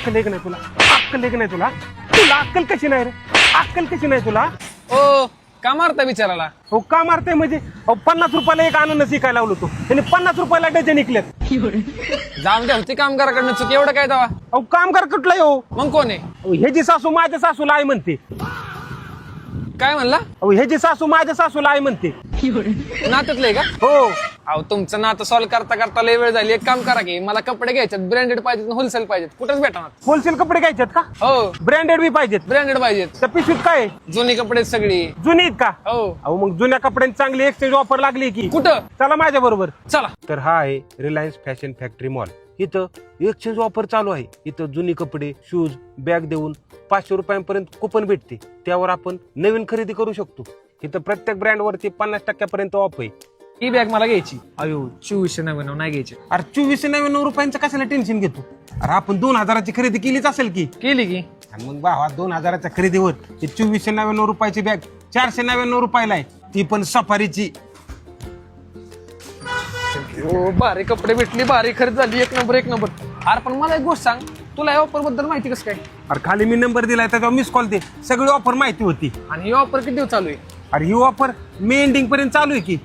अक्कल एक नाही तुला, अक्कल एक नाही तुला, तुला अक्कल कशी नाही रे, अक्कल कशी नाही तुला? ओ का मारता बिचाराला? हो का मारते म्हणजे? 50 रुपयाला एक आनंद शिकायला लावलो तो, त्याने 50 रुपयाला डझन निघलेत. जाऊन द्या होती कामगाराकडनं चुकी, एवढं काय दावा? अहो कामगार कुठला हो? मग कोण आहे? ह्याची सासू माझ्या सासूला आई म्हणते. काय म्हणला? अहो ह्याची सासू माझ्या सासूला आई म्हणते. नात्यातलंय का? हो. अहो तुमचं नातं सॉल्व करता करता लय वेळ झाली. एक काम करा की मला कपडे घ्यायचे, ब्रँडेड पाहिजेत, होलसेल पाहिजेत, कुठेच भेटणार? होलसेल कपडे घ्यायचेत का? हो ब्रँडेड बी पाहिजेत? ब्रँडेड पाहिजेत. त्या पिशवीत काय आहे? जुनी कपडे सगळी. जुनी आहेत का? हो. अहो मग जुन्या कपड्यांची चांगली एक्सचेंज ऑफर लागली की. कुठं? चला माझ्या बरोबर. चला. तर हा आहे रिलायन्स फॅशन फॅक्टरी मॉल. इथं एक्सचेंज ऑफर चालू आहे. इथं जुनी कपडे, शूज, बॅग देऊन 500 रुपयांपर्यंत कुपन भेटते, त्यावर आपण नवीन खरेदी करू शकतो. इथं प्रत्येक ब्रँड वरती 50% ऑफ आहे. ही बॅग मला घ्यायची. अयो 2499 नाही घ्यायची. अरे 2499 रुपयांचं कशाला टेन्शन घेतो? अरे आपण 2000ची खरेदी केलीच असेल की. केली की. आणि मग भावा 2000च्या खरेदीवर 2499 रुपयाची बॅग 499 रुपयाला आहे, ती पण सफारीची. हो भारी कपडे भेटली, भारी खरेदी झाली, एक नंबर एक नंबर. अरे पण मला एक गोष्ट सांग, तुला या ऑफर बद्दल माहिती कसं काय? अरे खाली मी नंबर दिलाय, त्याच्यावर मिस कॉल दे, सगळी ऑफर माहिती होती. आणि ही ऑफर किती दिवस चालू आहे? अरे ही ऑफर मे एंडिंग पर्यंत चालू आहे की.